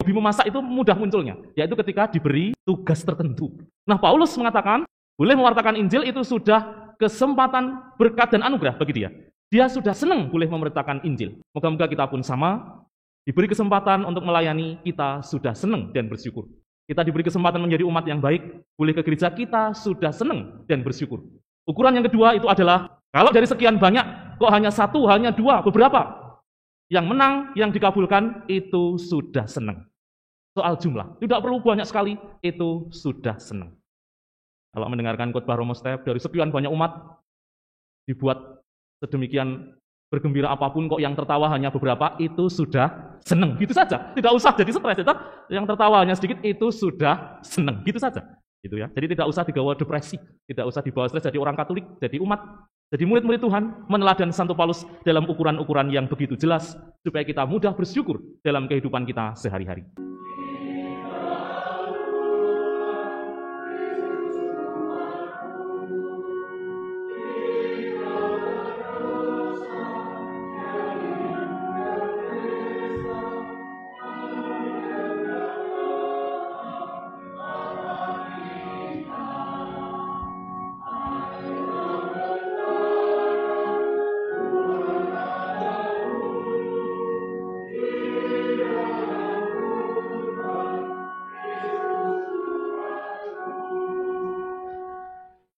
Hobi memasak itu mudah munculnya, yaitu ketika diberi tugas tertentu. Nah, Paulus mengatakan, boleh mewartakan Injil itu sudah kesempatan, berkat, dan anugerah bagi dia. Dia sudah senang boleh memberitakan Injil. Moga-moga kita pun sama, diberi kesempatan untuk melayani, kita sudah senang dan bersyukur. Kita diberi kesempatan menjadi umat yang baik, boleh ke gereja, kita sudah senang dan bersyukur. Ukuran yang kedua itu adalah, kalau dari sekian banyak, kok hanya satu, hanya dua, beberapa yang menang, yang dikabulkan, itu sudah senang. Soal jumlah, tidak perlu banyak sekali, itu sudah senang. Kalau mendengarkan khotbah Romo Step, dari sekian banyak umat, dibuat sedemikian bergembira apapun, kok yang tertawa hanya beberapa, itu sudah senang. Gitu saja, tidak usah jadi stres. Yang tertawa hanya sedikit, itu sudah senang. Gitu saja. Gitu ya. Jadi tidak usah dibawa depresi, tidak usah dibawa stres jadi orang Katolik, jadi umat, jadi murid-murid Tuhan, meneladan Santo Paulus dalam ukuran-ukuran yang begitu jelas, supaya kita mudah bersyukur dalam kehidupan kita sehari-hari.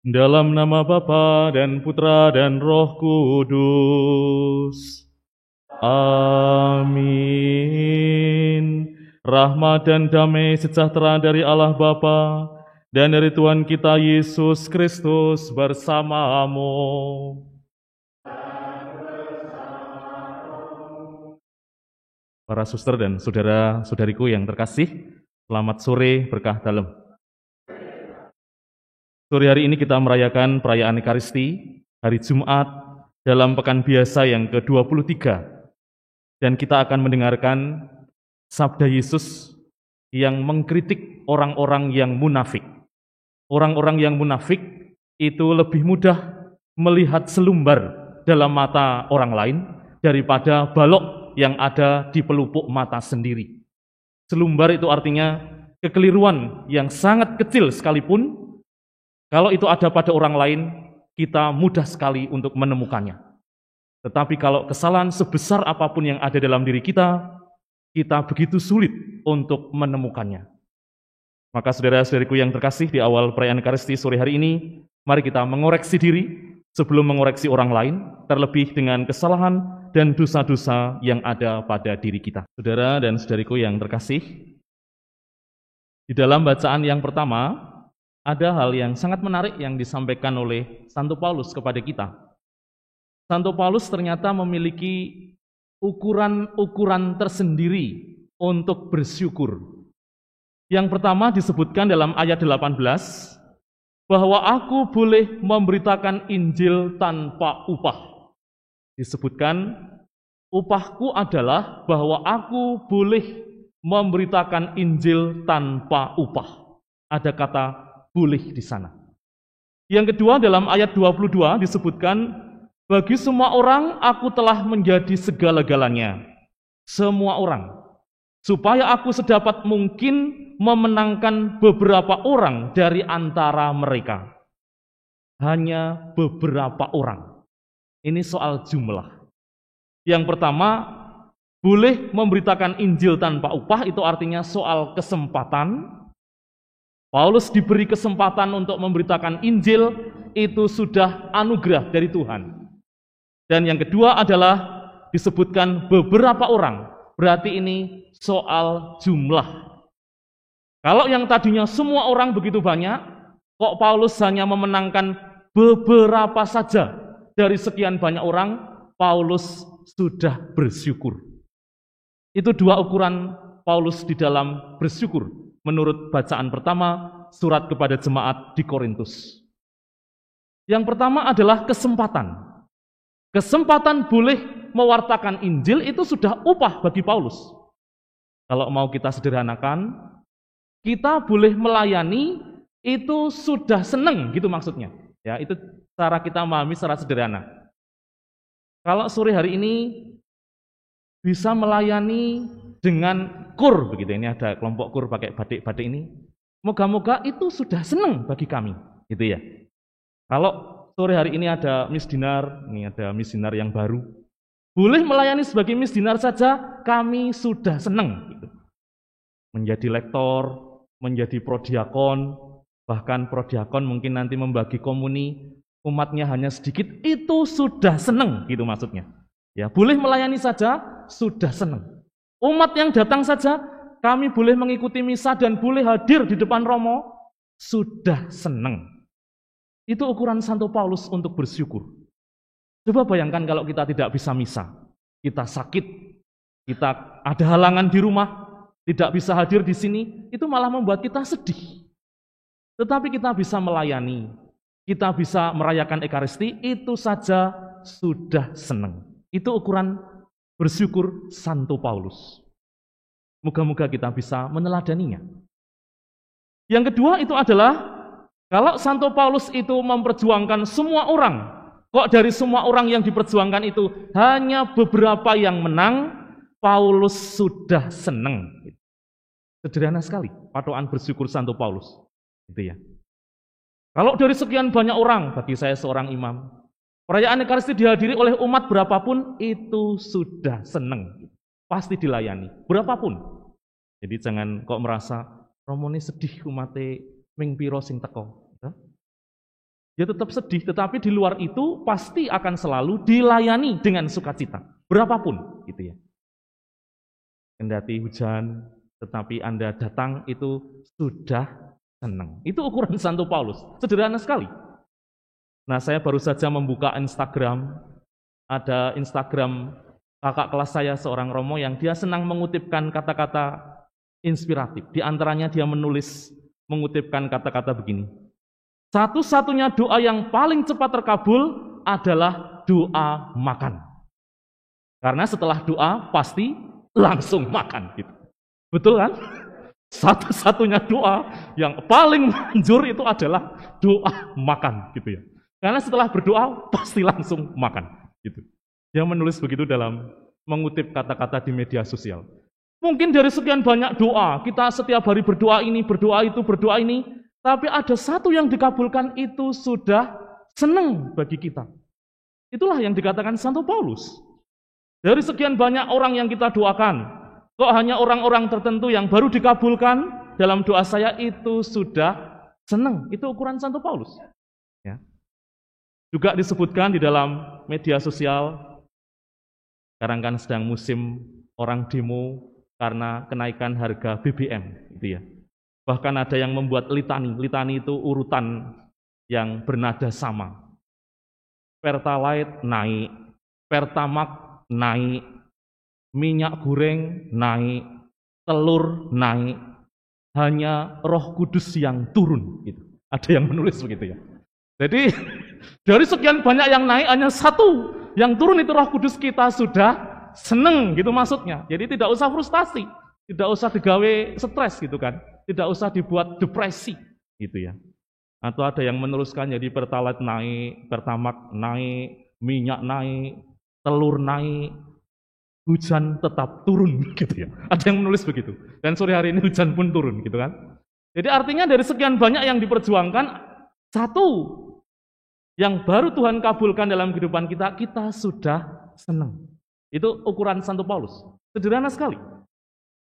Dalam nama Bapa dan Putra dan Roh Kudus. Amin. Rahmat dan damai sejahtera dari Allah Bapa dan dari Tuhan kita Yesus Kristus bersamamu. Para suster dan saudara-saudariku yang terkasih, selamat sore berkah dalam. Sore hari ini kita merayakan perayaan Ekaristi, hari Jumat, dalam pekan biasa yang ke-23. Dan kita akan mendengarkan sabda Yesus yang mengkritik orang-orang yang munafik. Orang-orang yang munafik itu lebih mudah melihat selumbar dalam mata orang lain daripada balok yang ada di pelupuk mata sendiri. Selumbar itu artinya kekeliruan yang sangat kecil sekalipun, kalau itu ada pada orang lain, kita mudah sekali untuk menemukannya. Tetapi kalau kesalahan sebesar apapun yang ada dalam diri kita begitu sulit untuk menemukannya. Maka saudara-saudariku yang terkasih, di awal perayaan Ekaristi sore hari ini, mari kita mengoreksi diri sebelum mengoreksi orang lain, terlebih dengan kesalahan dan dosa-dosa yang ada pada diri kita. Saudara dan saudariku yang terkasih, di dalam bacaan yang pertama, ada hal yang sangat menarik yang disampaikan oleh Santo Paulus kepada kita. Santo Paulus ternyata memiliki ukuran-ukuran tersendiri untuk bersyukur. Yang pertama disebutkan dalam ayat 18, bahwa aku boleh memberitakan Injil tanpa upah. Disebutkan, upahku adalah bahwa aku boleh memberitakan Injil tanpa upah. Ada kata boleh di sana. Yang kedua dalam ayat 22 disebutkan, bagi semua orang aku telah menjadi segala-galanya. Semua orang. Supaya aku sedapat mungkin memenangkan beberapa orang dari antara mereka. Hanya beberapa orang. Ini soal jumlah. Yang pertama, boleh memberitakan Injil tanpa upah, itu artinya soal kesempatan. Paulus diberi kesempatan untuk memberitakan Injil, itu sudah anugerah dari Tuhan. Dan yang kedua adalah disebutkan beberapa orang, berarti ini soal jumlah. Kalau yang tadinya semua orang begitu banyak, kok Paulus hanya memenangkan beberapa saja dari sekian banyak orang, Paulus sudah bersyukur. Itu dua ukuran Paulus di dalam bersyukur. Menurut bacaan pertama, surat kepada jemaat di Korintus. Yang pertama adalah kesempatan. Kesempatan boleh mewartakan Injil itu sudah upah bagi Paulus. Kalau mau kita sederhanakan, kita boleh melayani itu sudah seneng, gitu maksudnya. Ya, itu cara kita memahami secara sederhana. Kalau sore hari ini bisa melayani dengan kur begitu. Ini ada kelompok kur pakai batik-batik ini. Moga-moga itu sudah senang bagi kami, gitu ya. Kalau sore hari ini ada misdinar, ini ada misdinar yang baru, boleh melayani sebagai misdinar saja, kami sudah senang. Gitu. Menjadi lektor, menjadi prodiakon, bahkan prodiakon mungkin nanti membagi komuni, umatnya hanya sedikit, itu sudah senang, gitu maksudnya. Ya, boleh melayani saja, sudah senang. Umat yang datang saja, kami boleh mengikuti misa dan boleh hadir di depan Romo, sudah senang. Itu ukuran Santo Paulus untuk bersyukur. Coba bayangkan kalau kita tidak bisa misa, kita sakit, kita ada halangan di rumah, tidak bisa hadir di sini, itu malah membuat kita sedih. Tetapi kita bisa melayani, kita bisa merayakan Ekaristi, itu saja sudah senang. Itu ukuran bersyukur Santo Paulus. Moga-moga kita bisa meneladaninya. Yang kedua itu adalah, kalau Santo Paulus itu memperjuangkan semua orang, kok dari semua orang yang diperjuangkan itu hanya beberapa yang menang, Paulus sudah senang. Sederhana sekali patokan bersyukur Santo Paulus. Gitu ya. Kalau dari sekian banyak orang, bagi saya seorang imam, perayaan Ekaristi dihadiri oleh umat berapapun, itu sudah senang. Pasti dilayani, berapapun. Jadi jangan kok merasa, Romo ini sedih umatnya ming piro sing teko. Ya tetap sedih, tetapi di luar itu pasti akan selalu dilayani dengan sukacita, berapapun. Gitu ya. Kendati hujan, tetapi Anda datang itu sudah senang. Itu ukuran Santo Paulus, sederhana sekali. Nah, saya baru saja membuka Instagram, ada Instagram kakak kelas saya seorang Romo yang dia senang mengutipkan kata-kata inspiratif. Di antaranya dia mengutipkan kata-kata begini. Satu-satunya doa yang paling cepat terkabul adalah doa makan. Karena setelah doa pasti langsung makan. Gitu. Betul kan? Satu-satunya doa yang paling manjur itu adalah doa makan. Gitu ya. Karena setelah berdoa pasti langsung makan. Gitu. Dia menulis begitu dalam mengutip kata-kata di media sosial. Mungkin dari sekian banyak doa, kita setiap hari berdoa ini, berdoa itu, berdoa ini, tapi ada satu yang dikabulkan itu sudah senang bagi kita. Itulah yang dikatakan Santo Paulus. Dari sekian banyak orang yang kita doakan, kok hanya orang-orang tertentu yang baru dikabulkan dalam doa saya itu sudah senang. Itu ukuran Santo Paulus. Ya. Juga disebutkan di dalam media sosial, sekarang kan sedang musim orang demo karena kenaikan harga BBM, gitu ya. Bahkan ada yang membuat litani itu urutan yang bernada sama. Pertalite naik, Pertamax naik, minyak goreng naik, telur naik, hanya Roh Kudus yang turun. Gitu. Ada yang menulis begitu ya. Jadi dari sekian banyak yang naik hanya satu yang turun itu Roh Kudus, kita sudah seneng gitu maksudnya. Jadi tidak usah frustasi, tidak usah digawe stres gitu kan, tidak usah dibuat depresi gitu ya. Atau ada yang meneruskan jadi Pertalite naik, Pertamax naik, minyak naik, telur naik, hujan tetap turun gitu ya. Ada yang menulis begitu. Dan sore hari ini hujan pun turun gitu kan. Jadi artinya dari sekian banyak yang diperjuangkan, satu yang baru Tuhan kabulkan dalam kehidupan kita, kita sudah senang. Itu ukuran Santo Paulus. Sederhana sekali.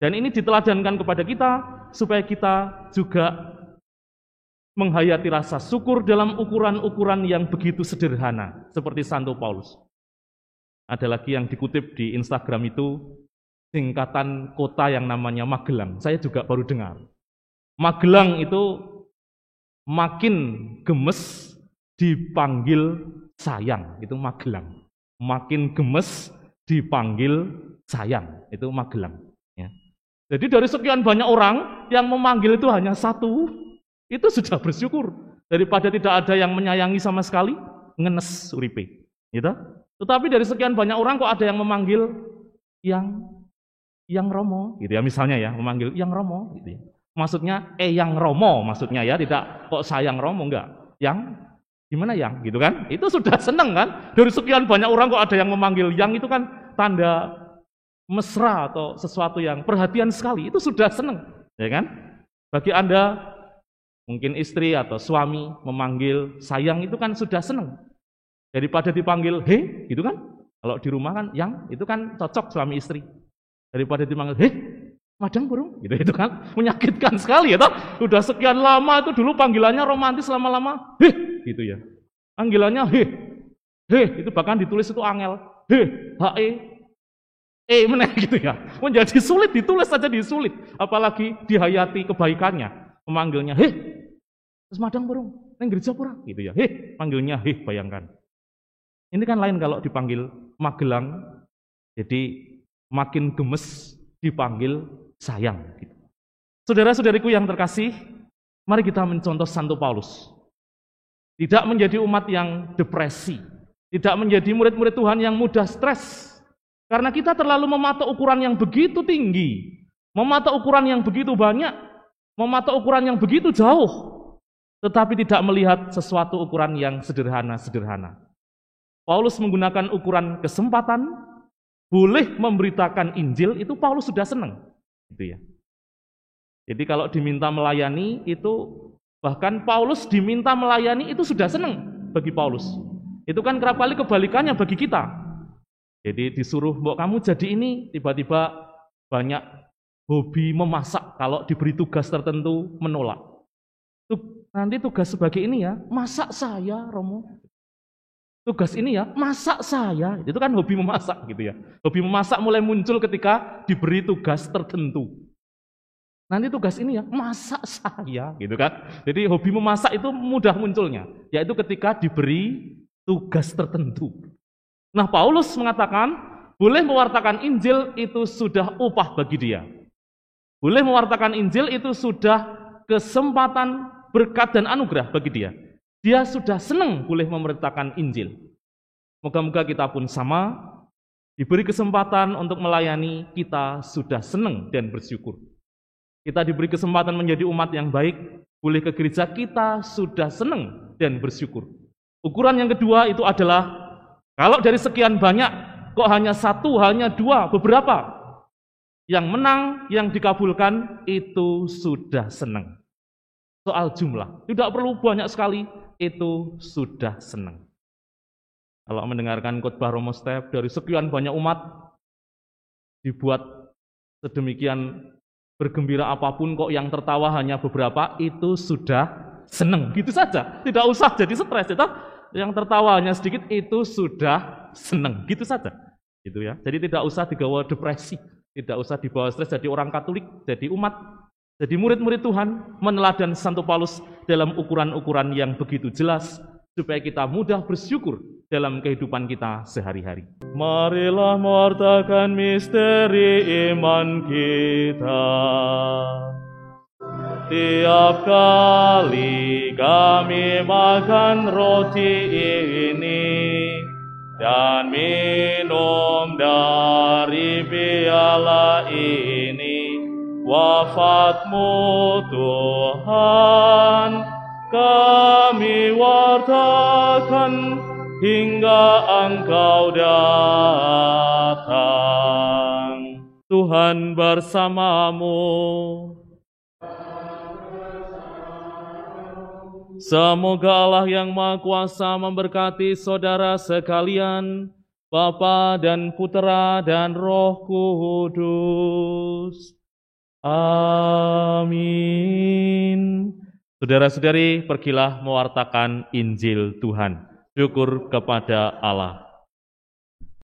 Dan ini diteladankan kepada kita, supaya kita juga menghayati rasa syukur dalam ukuran-ukuran yang begitu sederhana, seperti Santo Paulus. Ada lagi yang dikutip di Instagram itu, singkatan kota yang namanya Magelang. Saya juga baru dengar. Magelang itu makin gemes dipanggil sayang, itu Magelang. Makin gemes dipanggil sayang, itu Magelang. Ya. Jadi dari sekian banyak orang yang memanggil itu hanya satu, itu sudah bersyukur. Daripada tidak ada yang menyayangi sama sekali, ngenes uripe. Gitu? Tetapi dari sekian banyak orang kok ada yang memanggil yang Romo, gitu ya misalnya ya, memanggil yang Romo, gitu ya. Maksudnya yang Romo, maksudnya ya, tidak kok sayang Romo, enggak. Yang gimana yang, gitu kan? Itu sudah seneng kan? Dari sekian banyak orang kok ada yang memanggil yang, itu kan tanda mesra atau sesuatu yang perhatian sekali, itu sudah senang, ya kan? Bagi Anda, mungkin istri atau suami memanggil sayang itu kan sudah senang. Daripada dipanggil he, gitu kan? Kalau di rumah kan yang, itu kan cocok suami istri. Daripada dipanggil he, madang burung, itu kan menyakitkan sekali ya toh. Udah sekian lama itu dulu panggilannya romantis, lama-lama he, gitu ya. Panggilannya he, itu bahkan ditulis itu angel, meneh gitu ya. Menjadi sulit, ditulis saja disulit, apalagi dihayati kebaikannya. Memanggilnya terus madang burung, neng gereja pura, gitu ya. Panggilnya bayangkan. Ini kan lain kalau dipanggil Magelang, jadi makin gemes dipanggil sayang. Gitu. Saudara-saudariku yang terkasih, mari kita mencontoh Santo Paulus. Tidak menjadi umat yang depresi, tidak menjadi murid-murid Tuhan yang mudah stres. Karena kita terlalu mematok ukuran yang begitu tinggi, mematok ukuran yang begitu banyak, mematok ukuran yang begitu jauh, tetapi tidak melihat sesuatu ukuran yang sederhana-sederhana. Paulus menggunakan ukuran kesempatan, boleh memberitakan Injil, itu Paulus sudah senang. Gitu ya. Jadi kalau diminta melayani, itu bahkan Paulus diminta melayani, itu sudah senang bagi Paulus. Itu kan kerap kali kebalikannya bagi kita. Jadi disuruh, mbok kamu jadi ini, tiba-tiba banyak hobi memasak, kalau diberi tugas tertentu menolak. Nanti tugas sebagai ini ya, masak saya, Romo. Tugas ini ya, masak saya. Itu kan hobi memasak gitu ya. Hobi memasak mulai muncul ketika diberi tugas tertentu. Nanti tugas ini ya, masak saya gitu kan. Jadi hobi memasak itu mudah munculnya, yaitu ketika diberi tugas tertentu. Nah, Paulus mengatakan, boleh mewartakan Injil itu sudah upah bagi dia. Boleh mewartakan Injil itu sudah kesempatan, berkat dan anugerah bagi dia. Dia sudah senang boleh memberitakan Injil. Moga-moga kita pun sama, diberi kesempatan untuk melayani, kita sudah senang dan bersyukur. Kita diberi kesempatan menjadi umat yang baik, boleh ke gereja, kita sudah senang dan bersyukur. Ukuran yang kedua itu adalah, kalau dari sekian banyak, kok hanya satu, hanya dua, beberapa yang menang, yang dikabulkan, itu sudah senang. Soal jumlah, tidak perlu banyak sekali, itu sudah senang. Kalau mendengarkan khotbah Romo Step dari sekian banyak umat, dibuat sedemikian bergembira apapun, kok yang tertawa hanya beberapa, itu sudah senang. Gitu saja, tidak usah jadi stres. Yang tertawa hanya sedikit, itu sudah senang. Gitu saja. Gitu ya. Jadi tidak usah digawa depresi, tidak usah dibawa stres jadi orang Katolik, jadi umat, jadi murid-murid Tuhan, meneladan Santo Paulus dalam ukuran-ukuran yang begitu jelas, supaya kita mudah bersyukur dalam kehidupan kita sehari-hari. Marilah mewartakan misteri iman kita. Tiap kali kami makan roti ini dan minum dari piala ini, wafat-Mu Tuhan kami wartakan hingga Engkau datang. Tuhan bersamamu. Semoga Allah yang Maha Kuasa memberkati saudara sekalian, Bapa dan Putera dan Roh Kudus. Amin. Saudara-saudari, pergilah mewartakan Injil Tuhan. Syukur kepada Allah.